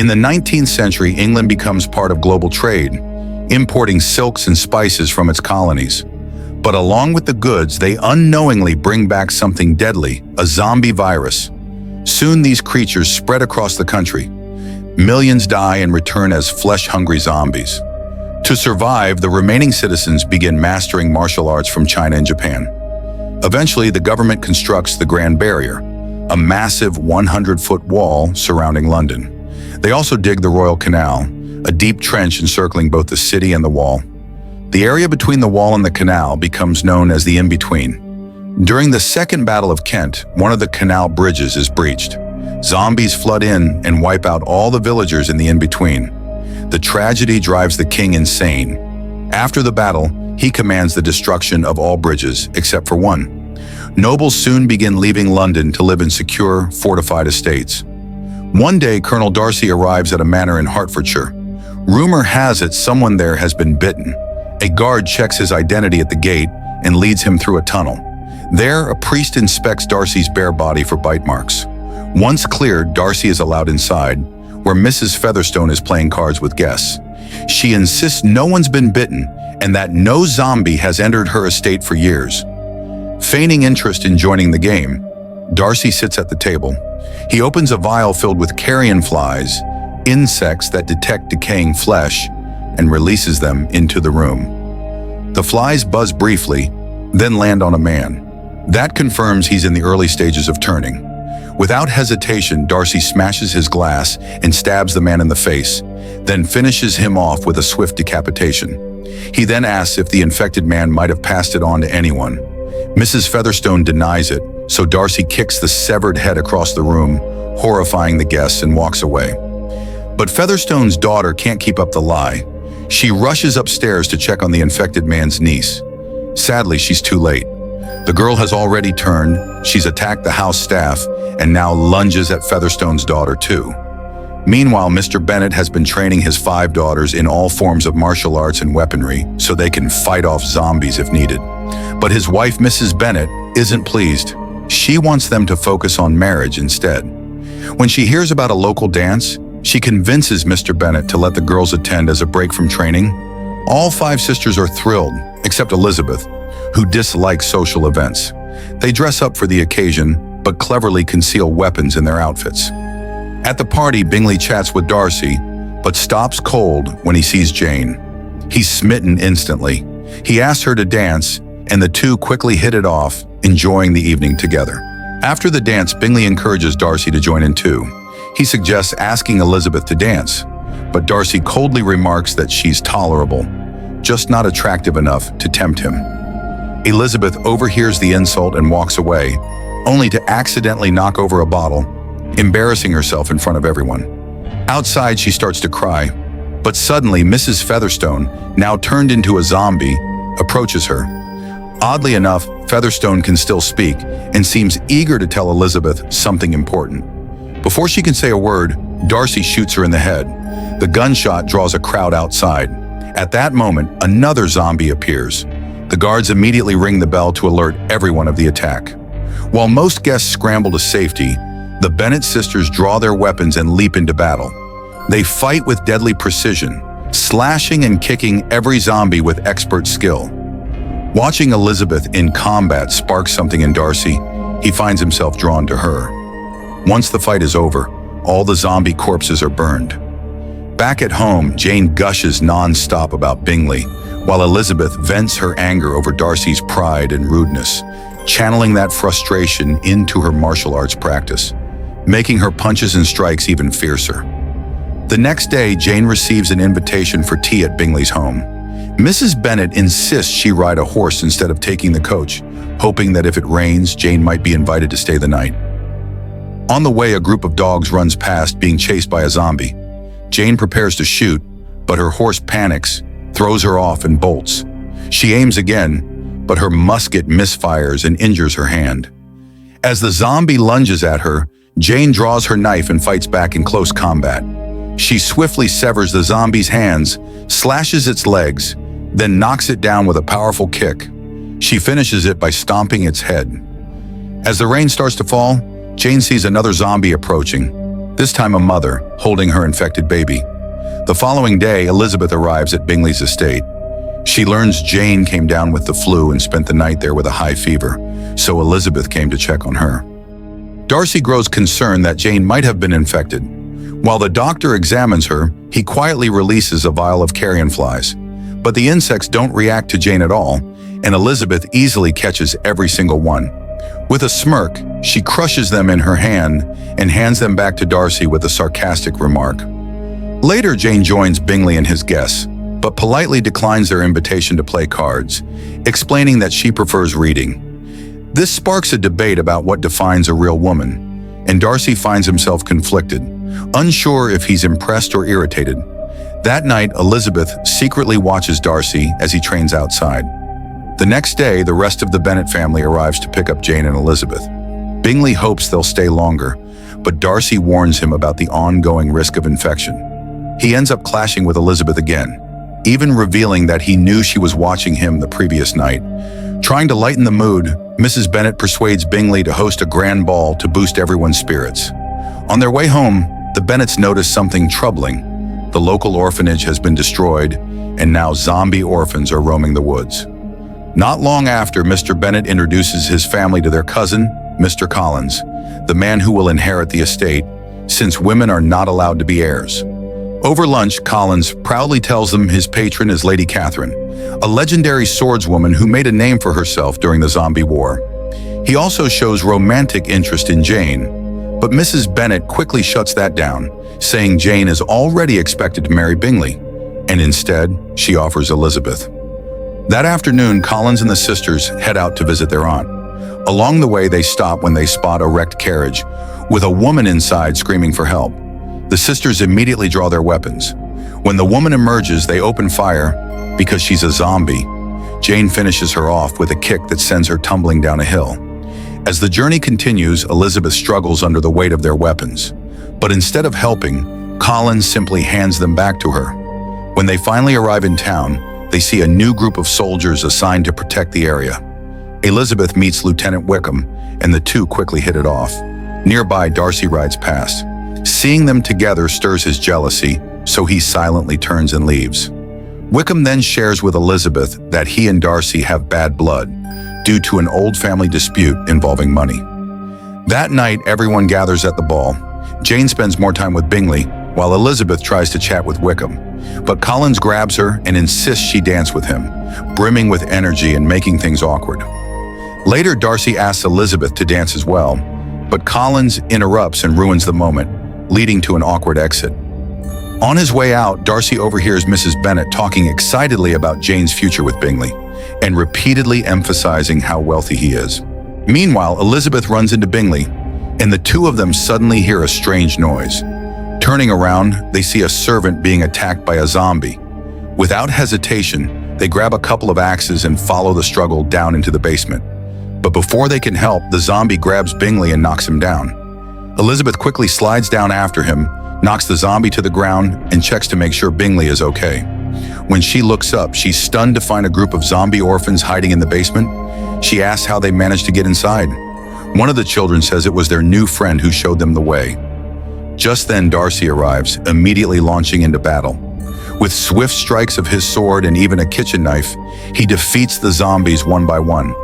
In the 19th century, England becomes part of global trade, importing silks and spices from its colonies. But along with the goods, they unknowingly bring back something deadly, a zombie virus. Soon these creatures spread across the country. Millions die and return as flesh-hungry zombies. To survive, the remaining citizens begin mastering martial arts from China and Japan. Eventually, the government constructs the Grand Barrier, a massive 100-foot wall surrounding London. They also dig the Royal Canal, a deep trench encircling both the city and the wall. The area between the wall and the canal becomes known as the in-between. During the Second Battle of Kent, one of the canal bridges is breached. Zombies flood in and wipe out all the villagers in the in-between. The tragedy drives the king insane. After the battle, he commands the destruction of all bridges, except for one. Nobles soon begin leaving London to live in secure, fortified estates. One day, Colonel Darcy arrives at a manor in Hertfordshire. Rumor has it someone there has been bitten. A guard checks his identity at the gate and leads him through a tunnel. There, a priest inspects Darcy's bare body for bite marks. Once cleared, Darcy is allowed inside, where Mrs. Featherstone is playing cards with guests. She insists no one's been bitten and that no zombie has entered her estate for years. Feigning interest in joining the game, Darcy sits at the table. He opens a vial filled with carrion flies, insects that detect decaying flesh, and releases them into the room. The flies buzz briefly, then land on a man. That confirms he's in the early stages of turning. Without hesitation, Darcy smashes his glass and stabs the man in the face, then finishes him off with a swift decapitation. He then asks if the infected man might have passed it on to anyone. Mrs. Featherstone denies it, so Darcy kicks the severed head across the room, horrifying the guests, and walks away. But Featherstone's daughter can't keep up the lie. She rushes upstairs to check on the infected man's niece. Sadly, she's too late. The girl has already turned, she's attacked the house staff, and now lunges at Featherstone's daughter too. Meanwhile, Mr. Bennet has been training his 5 daughters in all forms of martial arts and weaponry so they can fight off zombies if needed. But his wife, Mrs. Bennet, isn't pleased. She wants them to focus on marriage instead. When she hears about a local dance, she convinces Mr. Bennet to let the girls attend as a break from training. All 5 sisters are thrilled, except Elizabeth, who dislikes social events. They dress up for the occasion, but cleverly conceal weapons in their outfits. At the party, Bingley chats with Darcy, but stops cold when he sees Jane. He's smitten instantly. He asks her to dance, and the two quickly hit it off, enjoying the evening together. After the dance, Bingley encourages Darcy to join in too. He suggests asking Elizabeth to dance, but Darcy coldly remarks that she's tolerable, just not attractive enough to tempt him. Elizabeth overhears the insult and walks away, only to accidentally knock over a bottle, embarrassing herself in front of everyone. Outside, she starts to cry, but suddenly Mrs. Featherstone, now turned into a zombie, approaches her. Oddly enough, Featherstone can still speak and seems eager to tell Elizabeth something important. Before she can say a word, Darcy shoots her in the head. The gunshot draws a crowd outside. At that moment, another zombie appears. The guards immediately ring the bell to alert everyone of the attack. While most guests scramble to safety, the Bennet sisters draw their weapons and leap into battle. They fight with deadly precision, slashing and kicking every zombie with expert skill. Watching Elizabeth in combat sparks something in Darcy. He finds himself drawn to her. Once the fight is over, all the zombie corpses are burned. Back at home, Jane gushes non-stop about Bingley, while Elizabeth vents her anger over Darcy's pride and rudeness, channeling that frustration into her martial arts practice, making her punches and strikes even fiercer. The next day, Jane receives an invitation for tea at Bingley's home. Mrs. Bennet insists she ride a horse instead of taking the coach, hoping that if it rains, Jane might be invited to stay the night. On the way, a group of dogs runs past, being chased by a zombie. Jane prepares to shoot, but her horse panics, throws her off, and bolts. She aims again, but her musket misfires and injures her hand. As the zombie lunges at her, Jane draws her knife and fights back in close combat. She swiftly severs the zombie's hands, slashes its legs, then knocks it down with a powerful kick. She finishes it by stomping its head. As the rain starts to fall, Jane sees another zombie approaching. this time a mother, holding her infected baby. The following day, Elizabeth arrives at Bingley's estate. She learns Jane came down with the flu and spent the night there with a high fever, so Elizabeth came to check on her. Darcy grows concerned that Jane might have been infected. While the doctor examines her, he quietly releases a vial of carrion flies. But the insects don't react to Jane at all, and Elizabeth easily catches every single one. With a smirk, she crushes them in her hand and hands them back to Darcy with a sarcastic remark. Later, Jane joins Bingley and his guests, but politely declines their invitation to play cards, explaining that she prefers reading. This sparks a debate about what defines a real woman, and Darcy finds himself conflicted, unsure if he's impressed or irritated. That night, Elizabeth secretly watches Darcy as he trains outside. The next day, the rest of the Bennet family arrives to pick up Jane and Elizabeth. Bingley hopes they'll stay longer, but Darcy warns him about the ongoing risk of infection. He ends up clashing with Elizabeth again, even revealing that he knew she was watching him the previous night. Trying to lighten the mood, Mrs. Bennet persuades Bingley to host a grand ball to boost everyone's spirits. On their way home, the Bennets notice something troubling. The local orphanage has been destroyed, and now zombie orphans are roaming the woods. Not long after, Mr. Bennet introduces his family to their cousin, Mr. Collins, the man who will inherit the estate, since women are not allowed to be heirs. Over lunch, Collins proudly tells them his patron is Lady Catherine, a legendary swordswoman who made a name for herself during the zombie war. He also shows romantic interest in Jane, but Mrs. Bennet quickly shuts that down, saying Jane is already expected to marry Bingley, and instead, she offers Elizabeth. That afternoon, Collins and the sisters head out to visit their aunt. Along the way, they stop when they spot a wrecked carriage, with a woman inside screaming for help. The sisters immediately draw their weapons. When the woman emerges, they open fire because she's a zombie. Jane finishes her off with a kick that sends her tumbling down a hill. As the journey continues, Elizabeth struggles under the weight of their weapons. But instead of helping, Collins simply hands them back to her. When they finally arrive in town, they see a new group of soldiers assigned to protect the area. Elizabeth meets Lieutenant Wickham, and the two quickly hit it off. Nearby, Darcy rides past. Seeing them together stirs his jealousy, so he silently turns and leaves. Wickham then shares with Elizabeth that he and Darcy have bad blood due to an old family dispute involving money. That night, everyone gathers at the ball. Jane spends more time with Bingley, while Elizabeth tries to chat with Wickham. But Collins grabs her and insists she dance with him, brimming with energy and making things awkward. Later, Darcy asks Elizabeth to dance as well, but Collins interrupts and ruins the moment, leading to an awkward exit. On his way out, Darcy overhears Mrs. Bennet talking excitedly about Jane's future with Bingley, and repeatedly emphasizing how wealthy he is. Meanwhile, Elizabeth runs into Bingley, and the two of them suddenly hear a strange noise. Turning around, they see a servant being attacked by a zombie. Without hesitation, they grab a couple of axes and follow the struggle down into the basement. But before they can help, the zombie grabs Bingley and knocks him down. Elizabeth quickly slides down after him, knocks the zombie to the ground, and checks to make sure Bingley is okay. When she looks up, she's stunned to find a group of zombie orphans hiding in the basement. She asks how they managed to get inside. One of the children says it was their new friend who showed them the way. Just then, Darcy arrives, immediately launching into battle. With swift strikes of his sword and even a kitchen knife, he defeats the zombies one by one.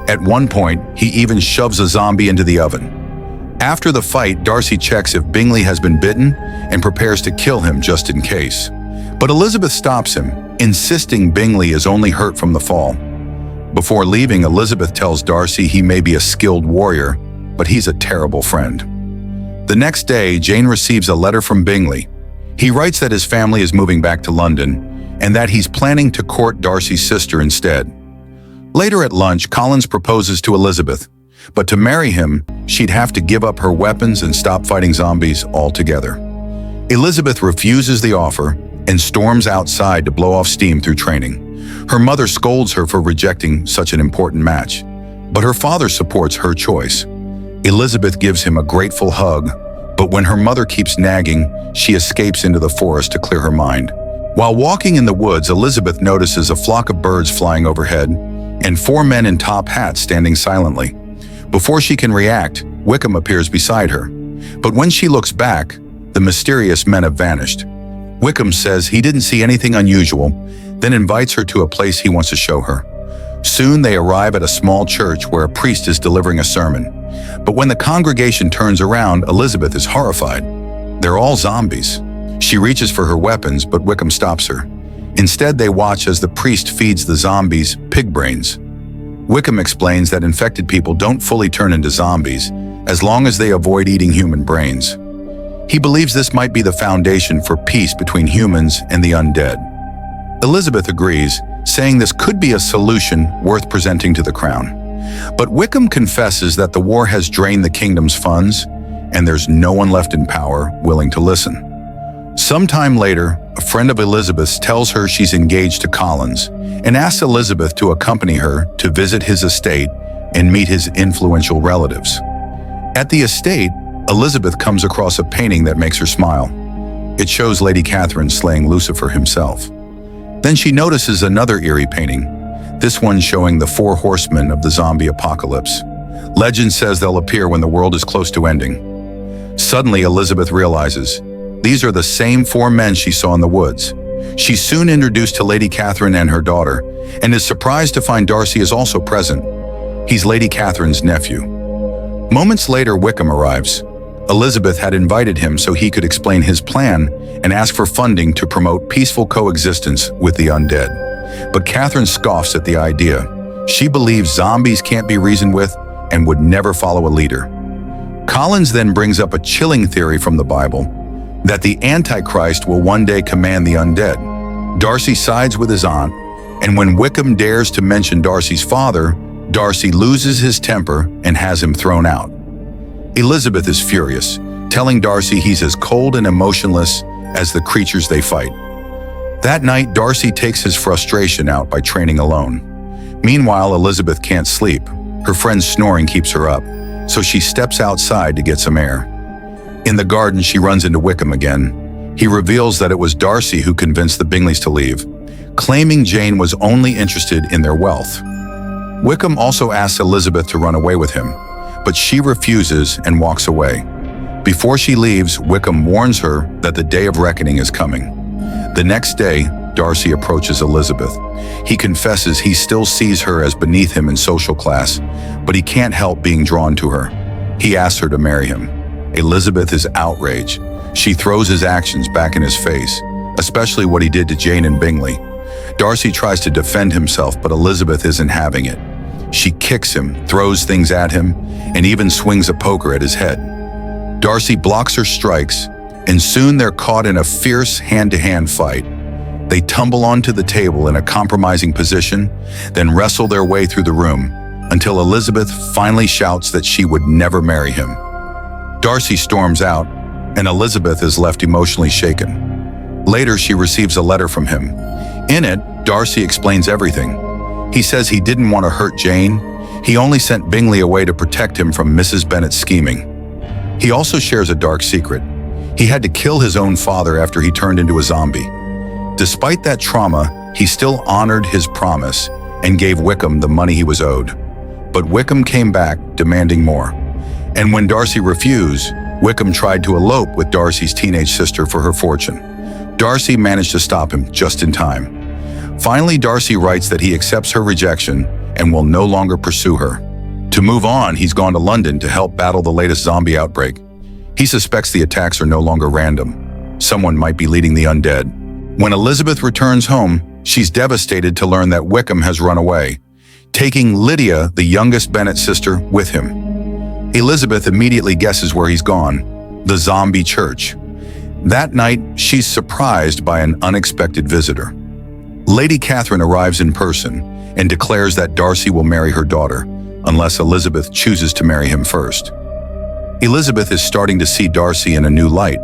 At one point, he even shoves a zombie into the oven. After the fight, Darcy checks if Bingley has been bitten and prepares to kill him just in case. But Elizabeth stops him, insisting Bingley is only hurt from the fall. Before leaving, Elizabeth tells Darcy he may be a skilled warrior, but he's a terrible friend. The next day, Jane receives a letter from Bingley. He writes that his family is moving back to London and that he's planning to court Darcy's sister instead. Later at lunch, Collins proposes to Elizabeth, but to marry him, she'd have to give up her weapons and stop fighting zombies altogether. Elizabeth refuses the offer and storms outside to blow off steam through training. Her mother scolds her for rejecting such an important match, but her father supports her choice. Elizabeth gives him a grateful hug, but when her mother keeps nagging, she escapes into the forest to clear her mind. While walking in the woods, Elizabeth notices a flock of birds flying overhead and 4 men in top hats standing silently. Before she can react, Wickham appears beside her. But when she looks back, the mysterious men have vanished. Wickham says he didn't see anything unusual, then invites her to a place he wants to show her. Soon they arrive at a small church where a priest is delivering a sermon. But when the congregation turns around, Elizabeth is horrified. They're all zombies. She reaches for her weapons, but Wickham stops her. Instead, they watch as the priest feeds the zombies pig brains. Wickham explains that infected people don't fully turn into zombies as long as they avoid eating human brains. He believes this might be the foundation for peace between humans and the undead. Elizabeth agrees, saying this could be a solution worth presenting to the crown. But Wickham confesses that the war has drained the kingdom's funds, and there's no one left in power willing to listen. Sometime later, a friend of Elizabeth's tells her she's engaged to Collins and asks Elizabeth to accompany her to visit his estate and meet his influential relatives. At the estate, Elizabeth comes across a painting that makes her smile. It shows Lady Catherine slaying Lucifer himself. Then she notices another eerie painting, this one showing the 4 horsemen of the zombie apocalypse. Legend says they'll appear when the world is close to ending. Suddenly, Elizabeth realizes these are the same 4 men she saw in the woods. She's soon introduced to Lady Catherine and her daughter, and is surprised to find Darcy is also present. He's Lady Catherine's nephew. Moments later, Wickham arrives. Elizabeth had invited him so he could explain his plan and ask for funding to promote peaceful coexistence with the undead. But Catherine scoffs at the idea. She believes zombies can't be reasoned with and would never follow a leader. Collins then brings up a chilling theory from the Bible, that the Antichrist will one day command the undead. Darcy sides with his aunt, and when Wickham dares to mention Darcy's father, Darcy loses his temper and has him thrown out. Elizabeth is furious, telling Darcy he's as cold and emotionless as the creatures they fight. That night, Darcy takes his frustration out by training alone. Meanwhile, Elizabeth can't sleep. Her friend's snoring keeps her up, so she steps outside to get some air. In the garden, she runs into Wickham again. He reveals that it was Darcy who convinced the Bingleys to leave, claiming Jane was only interested in their wealth. Wickham also asks Elizabeth to run away with him, but she refuses and walks away. Before she leaves, Wickham warns her that the day of reckoning is coming. The next day, Darcy approaches Elizabeth. He confesses he still sees her as beneath him in social class, but he can't help being drawn to her. He asks her to marry him. Elizabeth is outraged. She throws his actions back in his face, especially what he did to Jane and Bingley. Darcy tries to defend himself, but Elizabeth isn't having it. She kicks him, throws things at him, and even swings a poker at his head. Darcy blocks her strikes, and soon they're caught in a fierce hand-to-hand fight. They tumble onto the table in a compromising position, then wrestle their way through the room until Elizabeth finally shouts that she would never marry him. Darcy storms out, and Elizabeth is left emotionally shaken. Later, she receives a letter from him. In it, Darcy explains everything. He says he didn't want to hurt Jane. He only sent Bingley away to protect him from Mrs. Bennet's scheming. He also shares a dark secret. He had to kill his own father after he turned into a zombie. Despite that trauma, he still honored his promise and gave Wickham the money he was owed. But Wickham came back, demanding more. And when Darcy refused, Wickham tried to elope with Darcy's teenage sister for her fortune. Darcy managed to stop him just in time. Finally, Darcy writes that he accepts her rejection and will no longer pursue her. To move on, he's gone to London to help battle the latest zombie outbreak. He suspects the attacks are no longer random. Someone might be leading the undead. When Elizabeth returns home, she's devastated to learn that Wickham has run away, taking Lydia, the youngest Bennet sister, with him. Elizabeth immediately guesses where he's gone, the zombie church. That night, she's surprised by an unexpected visitor. Lady Catherine arrives in person and declares that Darcy will marry her daughter, unless Elizabeth chooses to marry him first. Elizabeth is starting to see Darcy in a new light,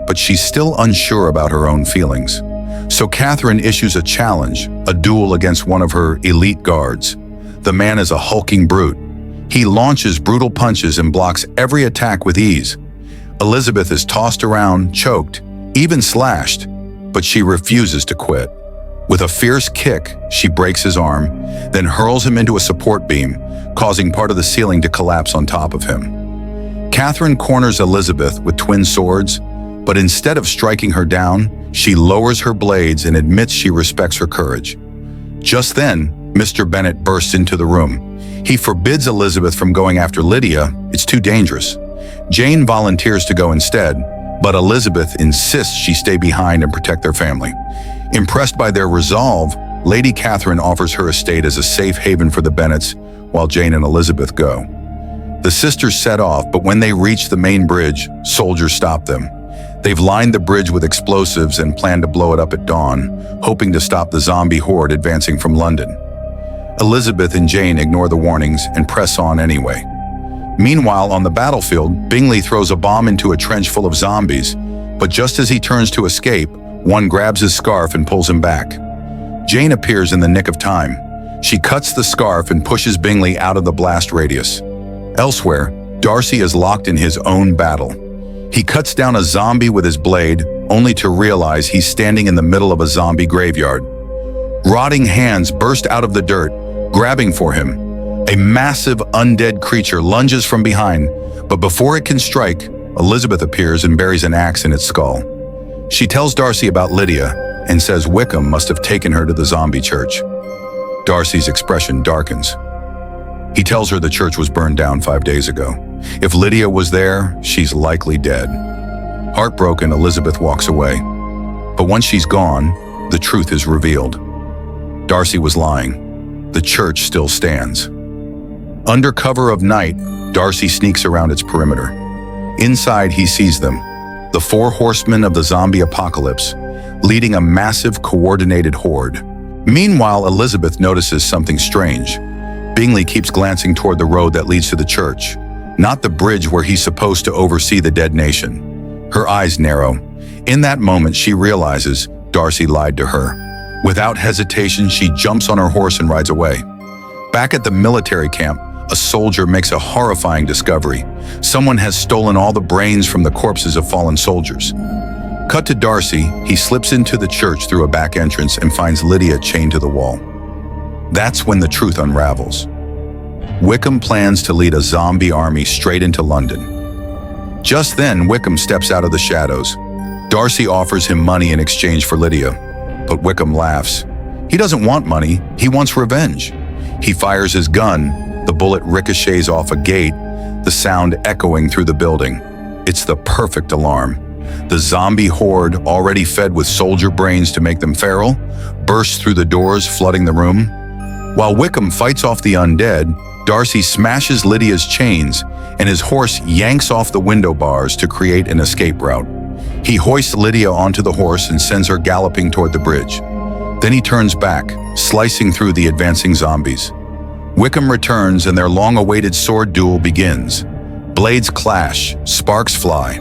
but she's still unsure about her own feelings. So Catherine issues a challenge, a duel against one of her elite guards. The man is a hulking brute. He launches brutal punches and blocks every attack with ease. Elizabeth is tossed around, choked, even slashed, but she refuses to quit. With a fierce kick, she breaks his arm, then hurls him into a support beam, causing part of the ceiling to collapse on top of him. Catherine corners Elizabeth with twin swords, But instead of striking her down, she lowers her blades and admits she respects her courage. Just then, Mr. Bennet bursts into the room. He forbids Elizabeth from going after Lydia. It's too dangerous. Jane volunteers to go instead, but Elizabeth insists she stay behind and protect their family. Impressed by their resolve, Lady Catherine offers her estate as a safe haven for the Bennets, while Jane and Elizabeth go. The sisters set off, but when they reach the main bridge, soldiers stop them. They've lined the bridge with explosives and plan to blow it up at dawn, hoping to stop the zombie horde advancing from London. Elizabeth and Jane ignore the warnings and press on anyway. Meanwhile, on the battlefield, Bingley throws a bomb into a trench full of zombies, but just as he turns to escape, one grabs his scarf and pulls him back. Jane appears in the nick of time. She cuts the scarf and pushes Bingley out of the blast radius. Elsewhere, Darcy is locked in his own battle. He cuts down a zombie with his blade, only to realize he's standing in the middle of a zombie graveyard. Rotting hands burst out of the dirt, grabbing for him. A massive undead creature lunges from behind, but before it can strike, Elizabeth appears and buries an axe in its skull. She tells Darcy about Lydia and says Wickham must have taken her to the zombie church. Darcy's expression darkens. He tells her the church was burned down 5 days ago. If Lydia was there, she's likely dead. Heartbroken, Elizabeth walks away. But once she's gone, the truth is revealed. Darcy was lying. The church still stands. Under cover of night, Darcy sneaks around its perimeter. Inside, he sees them, the 4 horsemen of the zombie apocalypse, leading a massive coordinated horde. Meanwhile, Elizabeth notices something strange. Bingley keeps glancing toward the road that leads to the church, not the bridge where he's supposed to oversee the dead nation. Her eyes narrow. In that moment, she realizes Darcy lied to her. Without hesitation, she jumps on her horse and rides away. Back at the military camp, a soldier makes a horrifying discovery. Someone has stolen all the brains from the corpses of fallen soldiers. Cut to Darcy, he slips into the church through a back entrance and finds Lydia chained to the wall. That's when the truth unravels. Wickham plans to lead a zombie army straight into London. Just then, Wickham steps out of the shadows. Darcy offers him money in exchange for Lydia, but Wickham laughs. He doesn't want money, he wants revenge. He fires his gun, the bullet ricochets off a gate, the sound echoing through the building. It's the perfect alarm. The zombie horde, already fed with soldier brains to make them feral, bursts through the doors, flooding the room. While Wickham fights off the undead, Darcy smashes Lydia's chains, and his horse yanks off the window bars to create an escape route. He hoists Lydia onto the horse and sends her galloping toward the bridge. Then he turns back, slicing through the advancing zombies. Wickham returns and their long-awaited sword duel begins. Blades clash, sparks fly.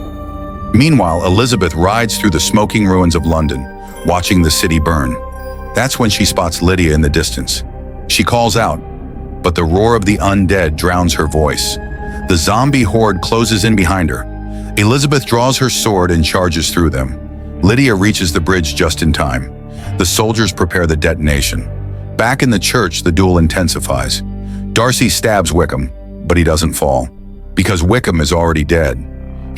Meanwhile, Elizabeth rides through the smoking ruins of London, watching the city burn. That's when she spots Lydia in the distance. She calls out, but the roar of the undead drowns her voice. The zombie horde closes in behind her. Elizabeth draws her sword and charges through them. Lydia reaches the bridge just in time. The soldiers prepare the detonation. Back in the church, the duel intensifies. Darcy stabs Wickham, but he doesn't fall, because Wickham is already dead.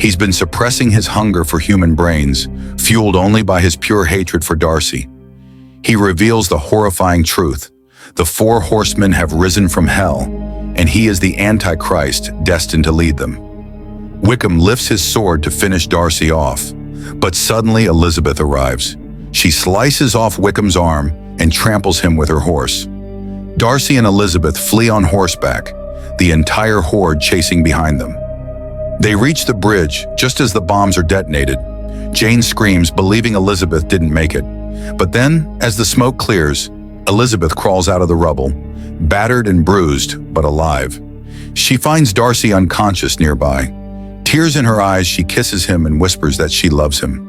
He's been suppressing his hunger for human brains, fueled only by his pure hatred for Darcy. He reveals the horrifying truth. The 4 horsemen have risen from hell, and he is the Antichrist destined to lead them. Wickham lifts his sword to finish Darcy off, but suddenly Elizabeth arrives. She slices off Wickham's arm and tramples him with her horse. Darcy and Elizabeth flee on horseback, the entire horde chasing behind them. They reach the bridge just as the bombs are detonated. Jane screams, believing Elizabeth didn't make it. But then, as the smoke clears, Elizabeth crawls out of the rubble, battered and bruised, but alive. She finds Darcy unconscious nearby. Tears in her eyes, she kisses him and whispers that she loves him.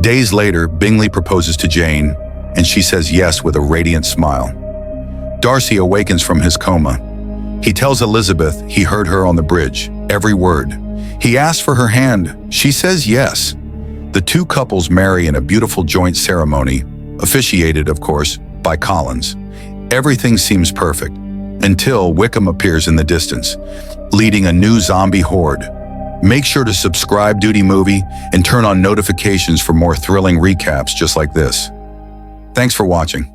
Days later, Bingley proposes to Jane, and she says yes with a radiant smile. Darcy awakens from his coma. He tells Elizabeth he heard her on the bridge, every word. He asks for her hand. She says yes. The 2 couples marry in a beautiful joint ceremony, officiated, of course, by Collins. Everything seems perfect, until Wickham appears in the distance, leading a new zombie horde. Make sure to subscribe Duty Movie and turn on notifications for more thrilling recaps just like this. Thanks for watching.